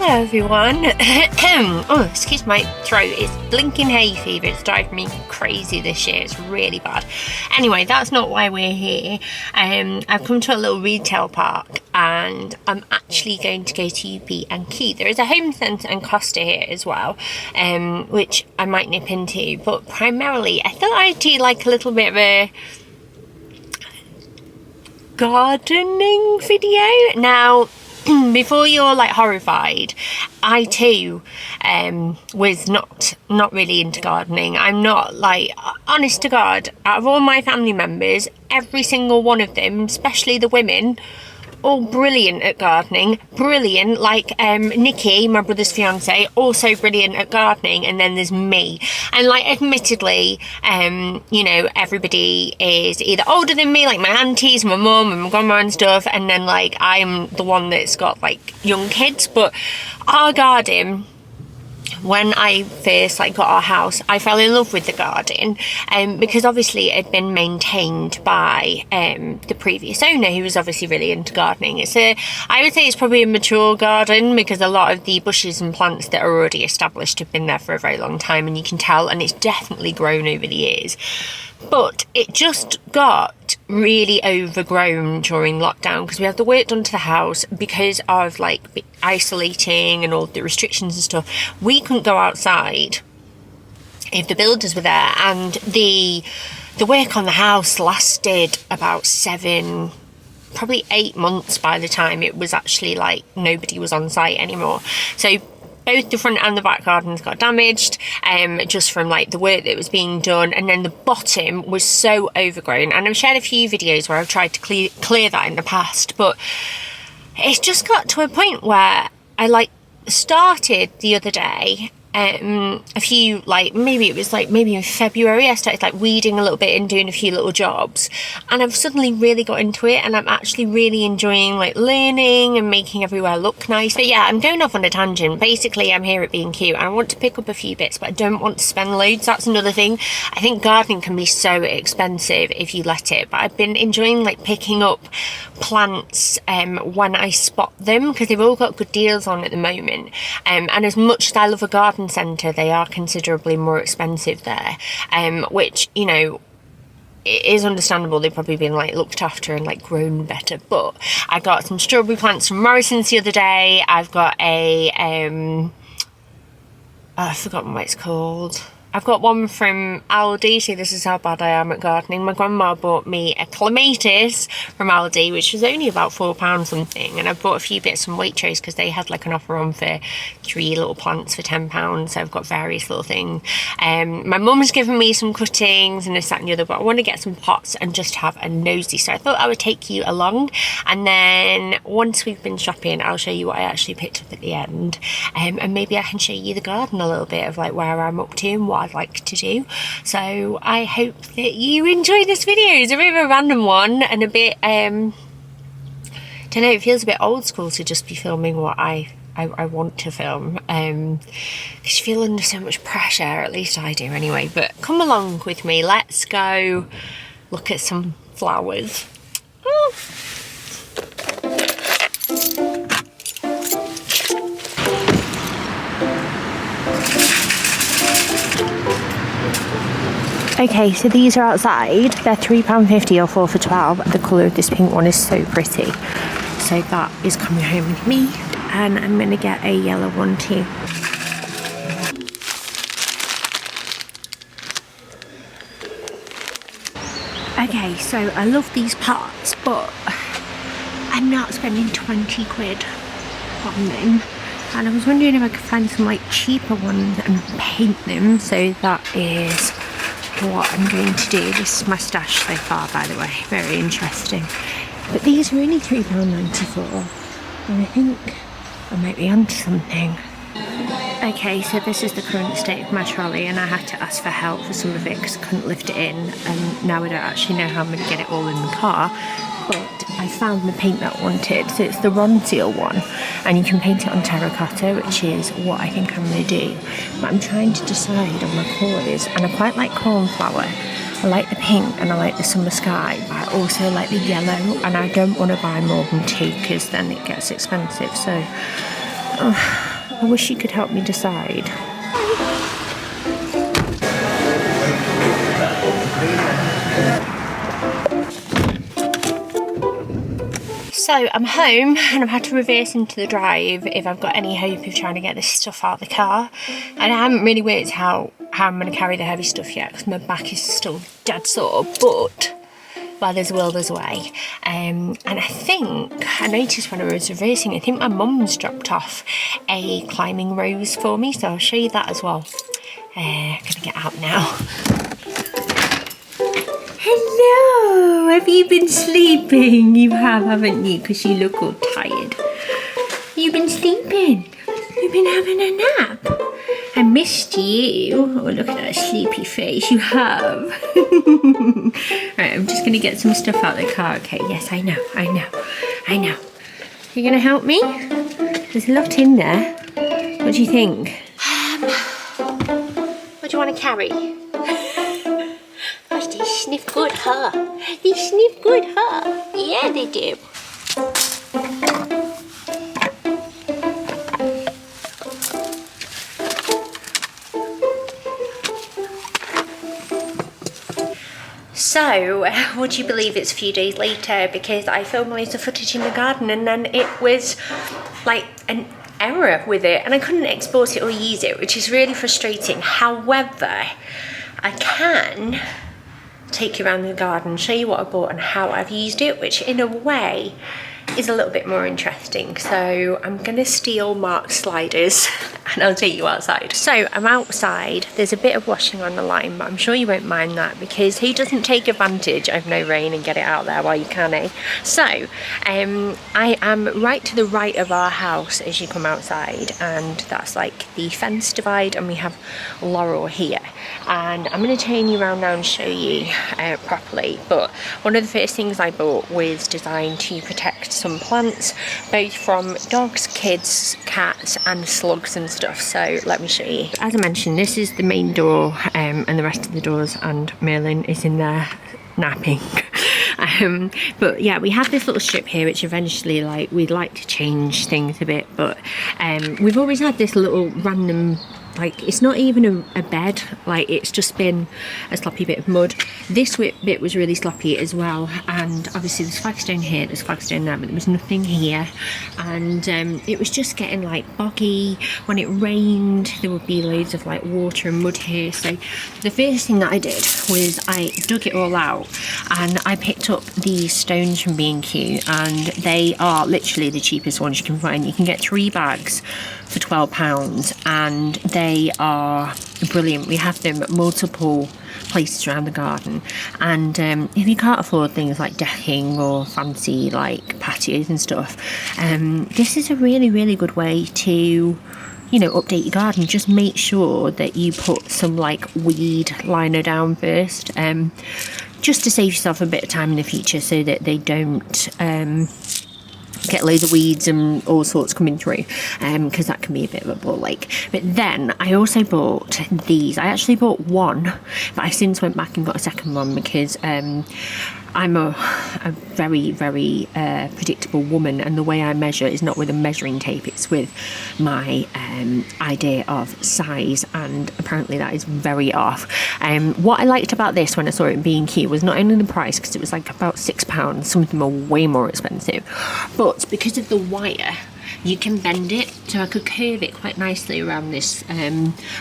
Hello everyone. Oh, excuse my throat. It's blinking hay fever. It's driving me crazy this year. It's really bad. Anyway, that's not why we're here. I've come to a little retail park and I'm actually going to go to UP and Key. There is a home centre and Costa here as well, which I might nip into. But primarily, I thought I'd do like a little bit of a gardening video. Now, before you're like horrified, I too was not really into gardening. I'm not, like, honest to God, out of all my family members, every single one of them, especially the women, all brilliant at gardening. Brilliant, like Nikki, my brother's fiance, also brilliant at gardening, and then there's me. And like, admittedly, you know, everybody is either older than me, like my aunties, my mum and my grandma and stuff, and then like I'm the one that's got like young kids. But our garden, when I first like got our house, I fell in love with the garden because obviously it had been maintained by the previous owner, who was obviously really into gardening. I would say it's probably a mature garden because a lot of the bushes and plants that are already established have been there for a very long time, and you can tell, and it's definitely grown over the years. But it just got really overgrown during lockdown because we had the work done to the house because of like isolating and all the restrictions and stuff. We couldn't go outside if the builders were there, and the work on the house lasted about probably 8 months by the time it was actually like nobody was on site anymore. So both the front and the back gardens got damaged just from like the work that was being done, and then the bottom was so overgrown. And I've shared a few videos where I've tried to clear that in the past, but it's just got to a point where I like started the other day, a few, like maybe in February, I started like weeding a little bit and doing a few little jobs, and I've suddenly really got into it, and I'm actually really enjoying like learning and making everywhere look nice. But yeah, I'm going off on a tangent. Basically, I'm here at B&Q and I want to pick up a few bits, but I don't want to spend loads. That's another thing. I think gardening can be so expensive if you let it, but I've been enjoying like picking up plants when I spot them, because they've all got good deals on at the moment, and as much as I love a garden centre, they are considerably more expensive there, which, you know, it is understandable. They've probably been like looked after and like grown better. But I got some strawberry plants from Morrison's the other day. I've got I've forgotten what it's called. I've got one from Aldi. See, this is how bad I am at gardening. My grandma bought me a clematis from Aldi, which was only about £4 something. And I bought a few bits from Waitrose because they had like an offer on for 3 little plants for £10. So I've got various little things. My mum's given me some cuttings and this, that and the other, but I want to get some pots and just have a nosy. So I thought I would take you along. And then once we've been shopping, I'll show you what I actually picked up at the end. And maybe I can show you the garden a little bit of like where I'm up to and what I'd like to do. So I hope that you enjoy this video. It's a bit of a random one and a bit don't know, it feels a bit old school to just be filming what I want to film, because you feel under so much pressure, at least I do anyway. But come along with me, let's go look at some flowers. Okay, so these are outside. They're £3.50 or 4 for 12. The colour of this pink one is so pretty. So that is coming home with me. And I'm going to get a yellow one too. Okay, so I love these pots, but I'm not spending 20 quid on them. And I was wondering if I could find some like cheaper ones and paint them. So that is what I'm going to do. This is my stash so far, by the way. Very interesting. But these are only £3.94, and I think I might be onto something. Okay, so this is the current state of my trolley, and I had to ask for help for some of it because I couldn't lift it in, and now I don't actually know how I'm going to get it all in the car. But I found the paint that I wanted. So it's the Ronseal one, and you can paint it on terracotta, which is what I think I'm going to do. But I'm trying to decide on my colours, and I quite like cornflower. I like the pink and I like the summer sky, but I also like the yellow, and I don't want to buy more than 2 because then it gets expensive. So I wish you could help me decide. So I'm home and I've had to reverse into the drive if I've got any hope of trying to get this stuff out of the car. And I haven't really worked out how I'm going to carry the heavy stuff yet because my back is still dead sore, but well, there's a will, there's a way. And I think I noticed when I was reversing, I think my mum's dropped off a climbing rose for me, so I'll show you that as well. Gonna get out now. Hello, have you been sleeping? You have, haven't you? Because you look all tired. You've been sleeping. You've been having a nap. I missed you. Oh, look at that sleepy face. You have. Right, I'm just going to get some stuff out of the car. Okay, yes, I know. You're going to help me? There's a lot in there. What do you think? What do you want to carry? Gosh, they sniff good, huh? They sniff good, huh? Yeah, they do. So, would you believe it's a few days later because I filmed loads of footage in the garden and then it was like an error with it and I couldn't export it or use it, which is really frustrating. However, I can take you around the garden, show you what I bought and how I've used it, which in a way is a little bit more interesting. So I'm gonna steal Mark's sliders and I'll take you outside. So I'm outside, there's a bit of washing on the line, but I'm sure you won't mind that because he doesn't take advantage of no rain and get it out there while you can, eh? So I am right to the right of our house as you come outside, and that's like the fence divide, and we have Laurel here. And I'm going to turn you around now and show you properly, but one of the first things I bought was designed to protect some plants, both from dogs, kids, cats and slugs and stuff. So let me show you. As I mentioned, this is the main door and the rest of the doors, and Merlin is in there napping. But yeah, we have this little strip here which eventually we'd like to change things a bit, but we've always had this little random, like, it's not even a bed, like it's just been a sloppy bit of mud. This bit was really sloppy as well, and obviously there's flagstone here, there's flagstone there, but there was nothing here, and it was just getting like boggy. When it rained there would be loads of like water and mud here. So the first thing that I did was I dug it all out and I picked up these stones from B&Q, and they are literally the cheapest ones you can find. You can get 3 bags for £12 and they are brilliant. We have them at multiple places around the garden, and if you can't afford things like decking or fancy like patios and stuff, this is a really good way to, you know, update your garden. Just make sure that you put some like weed liner down first, just to save yourself a bit of time in the future so that they don't get loads of weeds and all sorts coming through, because that can be a bit of a ball ache. But then I also bought these. I actually bought one, but I since went back and got a second one because I'm a very predictable woman, and the way I measure is not with a measuring tape, it's with my idea of size, and apparently that is very off. What I liked about this when I saw it in B&Q was not only the price, because it was like about £6, some of them are way more expensive, but because of the wire you can bend it, so I could curve it quite nicely around this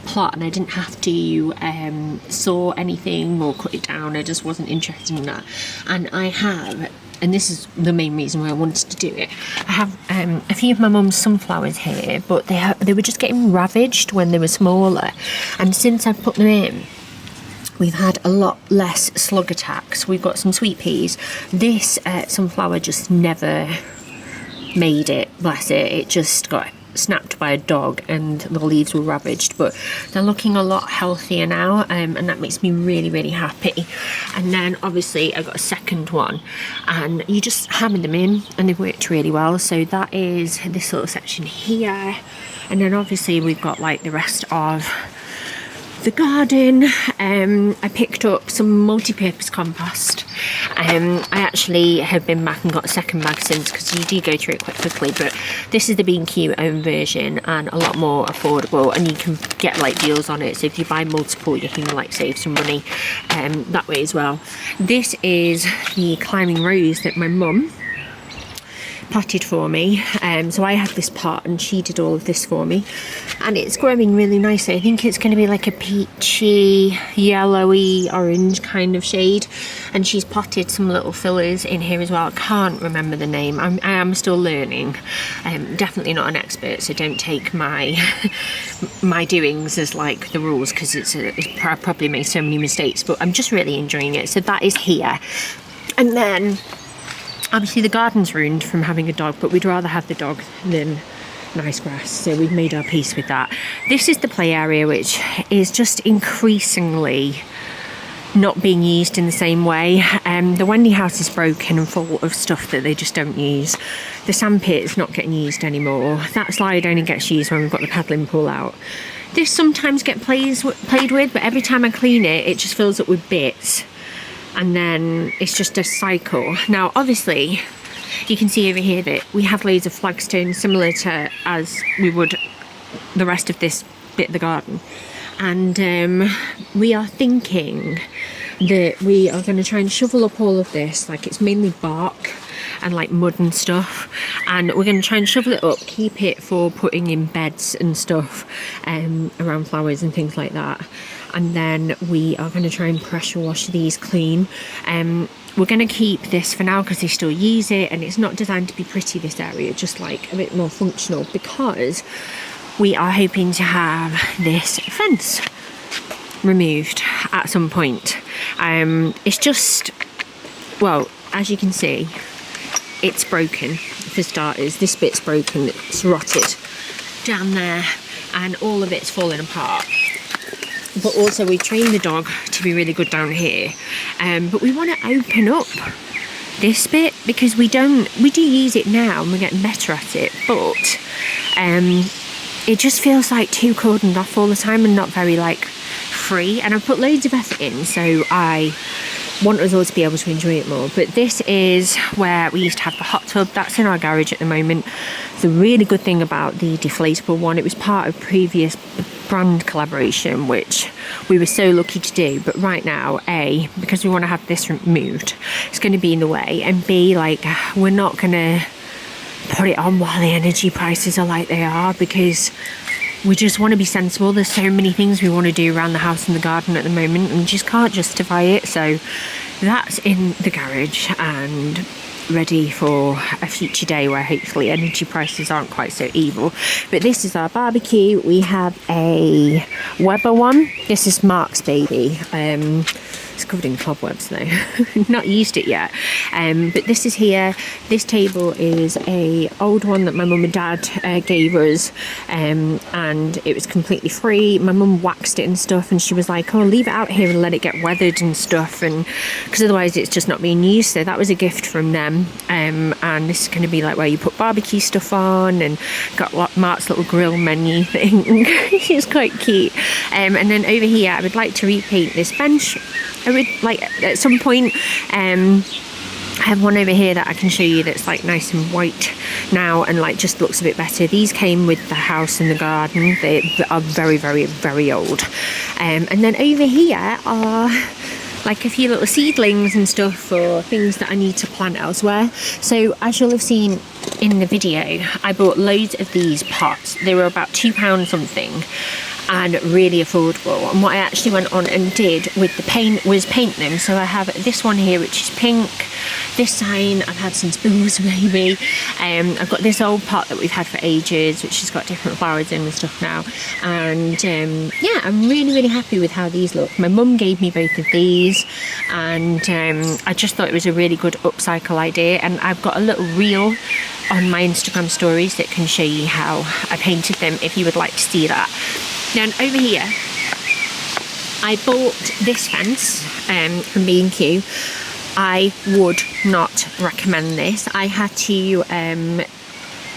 plot, and I didn't have to saw anything or cut it down. I just wasn't interested in that. And I have, and this is the main reason why I wanted to do it, I have a few of my mum's sunflowers here, but they were just getting ravaged when they were smaller, and since I've put them in we've had a lot less slug attacks. We've got some sweet peas. This sunflower just never made it, bless it. It just got snapped by a dog and the leaves were ravaged, but they're looking a lot healthier now, and that makes me really happy. And then obviously I got a second one, and you just hammer them in and they've worked really well. So that is this little section here, and then obviously we've got like the rest of the garden. I picked up some multi-purpose compost I actually have been back and got a second bag since, because you do go through it quite quickly, but this is the B&Q own version and a lot more affordable, and you can get like deals on it. So if you buy multiple, you can like save some money that way as well. This is the climbing rose that my mum potted for me, so I had this pot and she did all of this for me, and it's growing really nicely. I think it's going to be like a peachy, yellowy, orange kind of shade, and she's potted some little fillers in here as well. I can't remember the name. I am still learning. Definitely not an expert, so don't take my my doings as like the rules, because I probably made so many mistakes, but I'm just really enjoying it. So that is here. And then obviously the garden's ruined from having a dog, but we'd rather have the dog than nice grass, so we've made our peace with that. This is the play area, which is just increasingly not being used in the same way. The Wendy house is broken and full of stuff that they just don't use. The sandpit is not getting used anymore. That slide only gets used when we've got the paddling pool out. This sometimes gets played with, but every time I clean it, it just fills up with bits. And then it's just a cycle. Now, obviously, you can see over here that we have loads of flagstones, similar to as we would the rest of this bit of the garden. And we are thinking that we are going to try and shovel up all of this, like it's mainly bark and like mud and stuff, and we're going to try and shovel it up, keep it for putting in beds and stuff around flowers and things like that. And then we are going to try and pressure wash these clean. We're going to keep this for now because they still use it, and it's not designed to be pretty, this area, just like a bit more functional, because we are hoping to have this fence removed at some point. It's just, well, as you can see, it's broken for starters. This bit's broken, it's rotted down there, and all of it's falling apart. But also we trained the dog to be really good down here, but we want to open up this bit, because we do use it now and we're getting better at it, but it just feels like too cordoned off all the time and not very like free, and I've put loads of effort in, so I want us all to be able to enjoy it more. But this is where we used to have the hot tub. That's in our garage at the moment. The really good thing about the deflatable one, it was part of previous brand collaboration, which we were so lucky to do, but right now, A, because we want to have this removed, it's going to be in the way, and B, like, we're not going to put it on while the energy prices are like they are, because we just want to be sensible. There's so many things we want to do around the house and the garden at the moment, and we just can't justify it. So that's in the garage and ready for a future day where hopefully energy prices aren't quite so evil. But this is our barbecue. We have a Weber one. This is Mark's baby. It's covered in cobwebs though. Not used it yet. But this is here. This table is a old one that my mum and dad gave us, and it was completely free. My mum waxed it and stuff, and she was like, oh, leave it out here and let it get weathered and stuff, and because otherwise it's just not being used. So that was a gift from them. And this is going to be like where you put barbecue stuff on, and got Mark's little grill menu thing. It's quite cute. And then over here I would like to repaint this bench. I would like at some point. I have one over here that I can show you that's like nice and white now and like just looks a bit better. These came with the house and the garden. They are very, very, very old. And then over here are like a few little seedlings and stuff for things that I need to plant elsewhere. So as you'll have seen in the video, I bought loads of these pots. They were about £2 something, and really affordable. And what I actually went on and did with the paint was paint them. So I have this one here which is pink, this sign I've had since Bill's baby. I've got this old pot that we've had for ages, which has got different flowers in and stuff now, and yeah, I'm really, really happy with how these look. My mum gave me both of these, and I just thought it was a really good upcycle idea, and I've got a little reel on my Instagram stories that can show you how I painted them if you would like to see that. Then over here, I bought this fence from B&Q. I would not recommend this. I had to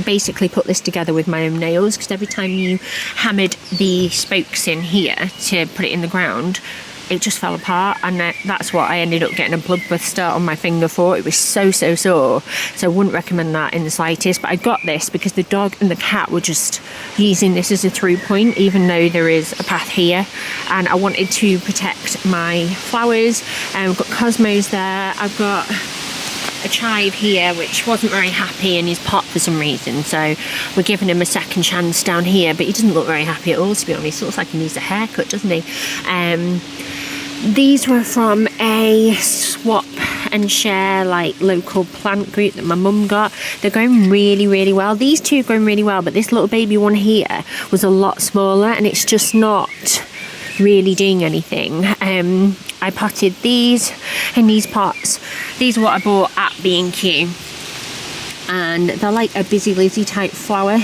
basically put this together with my own nails, because every time you hammered the spokes in here to put it in the ground, it just fell apart, and that's what I ended up getting a blood start on my finger for. It was so sore, so I wouldn't recommend that in the slightest. But I got this because the dog and the cat were just using this as a through point, even though there is a path here, and I wanted to protect my flowers. I've got cosmos there, I've got a chive here which wasn't very happy in his pot for some reason, so we're giving him a second chance down here, but he doesn't look very happy at all, to be honest. He looks like he needs a haircut, doesn't he? These were from a swap and share like local plant group that my mum got. They're going really, really well. These two are going really well, but this little baby one here was a lot smaller, and it's just not really doing anything. I potted these in these pots. These are what I bought at B&Q, and they're like a Busy Lizzie type flower,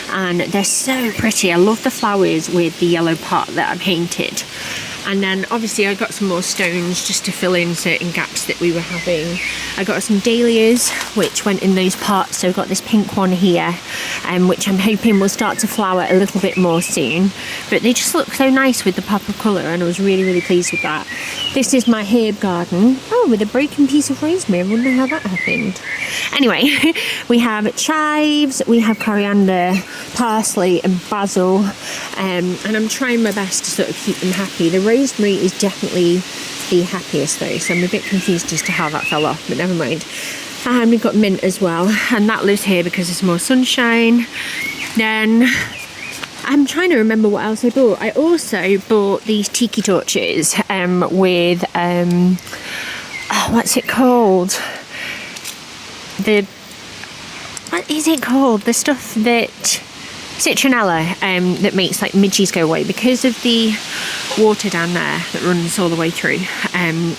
and they're so pretty. I love the flowers with the yellow pot that I painted. And then obviously I got some more stones just to fill in certain gaps that we were having. I got some dahlias which went in those pots, so I've got this pink one here, which I'm hoping will start to flower a little bit more soon. But they just look so nice with the pop of colour, and I was really, really pleased with that. This is my herb garden. Oh, with a broken piece of rosemary. I wonder how that happened. Anyway, we have chives, we have coriander, parsley and basil, and I'm trying my best to sort of keep them happy. The rosemary is definitely the happiest though, so I'm a bit confused as to how that fell off, but never mind. And we've got mint as well, and that lives here because there's more sunshine. Then I'm trying to remember what else I bought. I also bought these tiki torches with what's it called? What is it called? The stuff that citronella that makes like midges go away, because of the water down there that runs all the way through.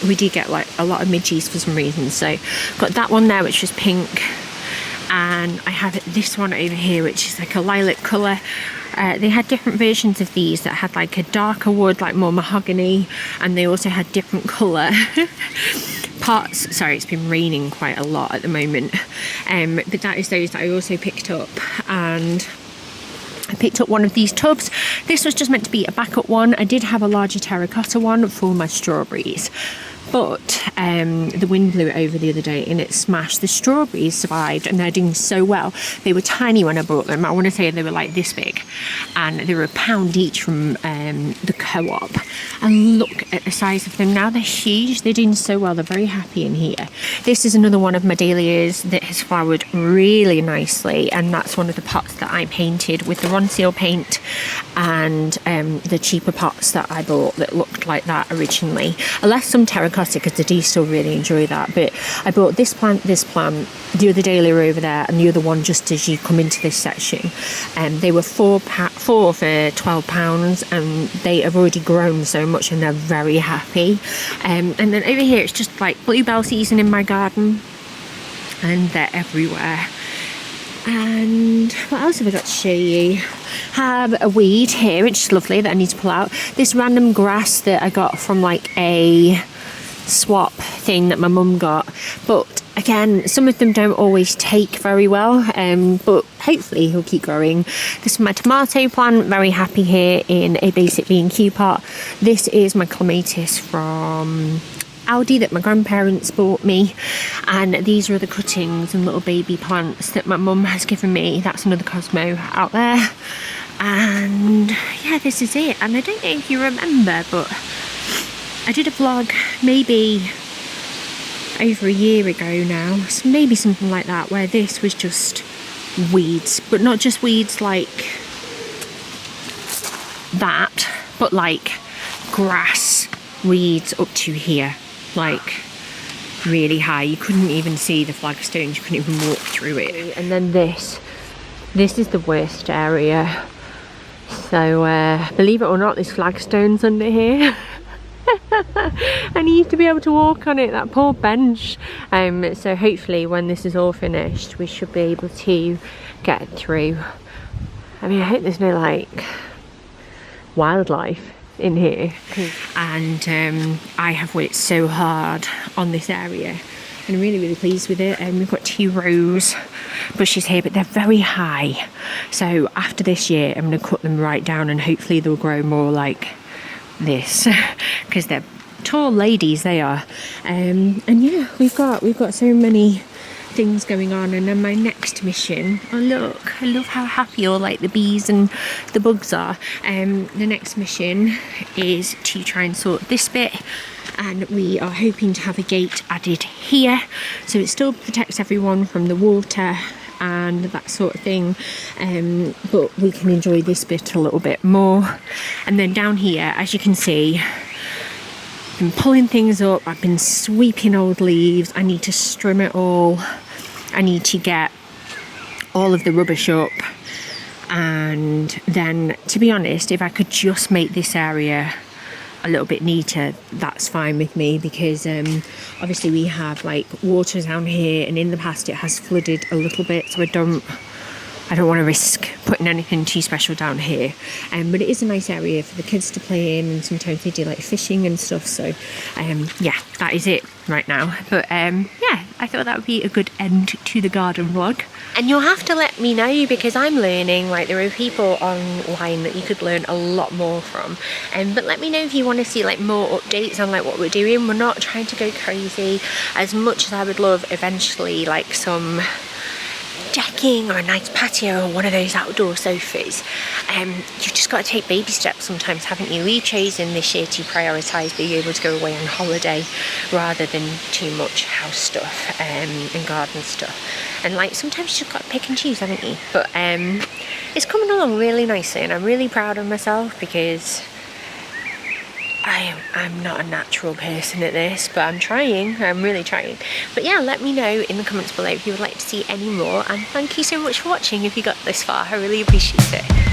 We do get like a lot of midges for some reason, so got that one there which is pink, and I have this one over here which is like a lilac colour. They had different versions of these that had like a darker wood, like more mahogany, and they also had different colour pots. Sorry, it's been raining quite a lot at the moment, but that is those that I also picked up. And I picked up one of these tubs. This was just meant to be a backup one. I did have a larger terracotta one for my strawberries, but the wind blew it over the other day and it smashed. The strawberries survived and they're doing so well. They were tiny when I bought them. I want to say they were like this big, and they were £1 each from the co-op, and look at the size of them now. They're huge. They're doing so well. They're very happy in here. This is another one of my dahlias that has flowered really nicely, and that's one of the pots that I painted with the Ronseal paint, and the cheaper pots that I bought that looked like that originally. I left some terracotta because they do still really enjoy that, but I bought this plant, the other dahlia over there, and the other one just as you come into this section. They were four for £12, and they have already grown so much and they're very happy. And then over here it's just like bluebell season in my garden, and they're everywhere. And what else have I got to show you? Have a weed here which is lovely that I need to pull out. This random grass that I got from like a swap thing that my mum got, but again, some of them don't always take very well, but hopefully he'll keep growing. This is my tomato plant, very happy here in a basic B&Q pot. This is my clematis from Aldi that my grandparents bought me, and these are the cuttings and little baby plants that my mum has given me. That's another Cosmo out there, and yeah, this is it. And I don't know if you remember, but I did a vlog maybe over a year ago now, so maybe something like that, where this was just weeds, but not just weeds like that, but like grass weeds up to here, like really high. You couldn't even see the flagstones, you couldn't even walk through it. And then this is the worst area. So believe it or not, there's flagstones under here. I need to be able to walk on it, that poor bench. So hopefully when this is all finished we should be able to get through. I mean, I hope there's no like wildlife in here. And I have worked so hard on this area and I'm really, really pleased with it. We've got 2 rose bushes here, but they're very high, so after this year I'm going to cut them right down and hopefully they'll grow more like this, because they're tall ladies they are. And yeah, we've got so many things going on. And then my next mission, oh look, I love how happy all like the bees and the bugs are. The next mission is to try and sort this bit, and we are hoping to have a gate added here so it still protects everyone from the water and that sort of thing, but we can enjoy this bit a little bit more. And then down here, as you can see, I've been pulling things up, I've been sweeping old leaves, I need to trim it all, I need to get all of the rubbish up. And then, to be honest, if I could just make this area a little bit neater, that's fine with me, because obviously we have like water down here, and in the past it has flooded a little bit, so I don't want to risk putting anything too special down here. But it is a nice area for the kids to play in, and sometimes they do like fishing and stuff. So yeah, that is it right now. But yeah, I thought that would be a good end to the garden vlog. And you'll have to let me know, because I'm learning, like there are people online that you could learn a lot more from. But let me know if you want to see like more updates on like what we're doing. We're not trying to go crazy, as much as I would love eventually like some decking or a nice patio or one of those outdoor sofas. You've just got to take baby steps sometimes, haven't you? We've chosen this year to prioritise being able to go away on holiday rather than too much house stuff and garden stuff. And like sometimes you've just got to pick and choose, haven't you? But it's coming along really nicely, and I'm really proud of myself, because I'm not a natural person at this, but I'm trying. I'm really trying. But yeah, let me know in the comments below if you would like to see any more, and thank you so much for watching if you got this far. I really appreciate it.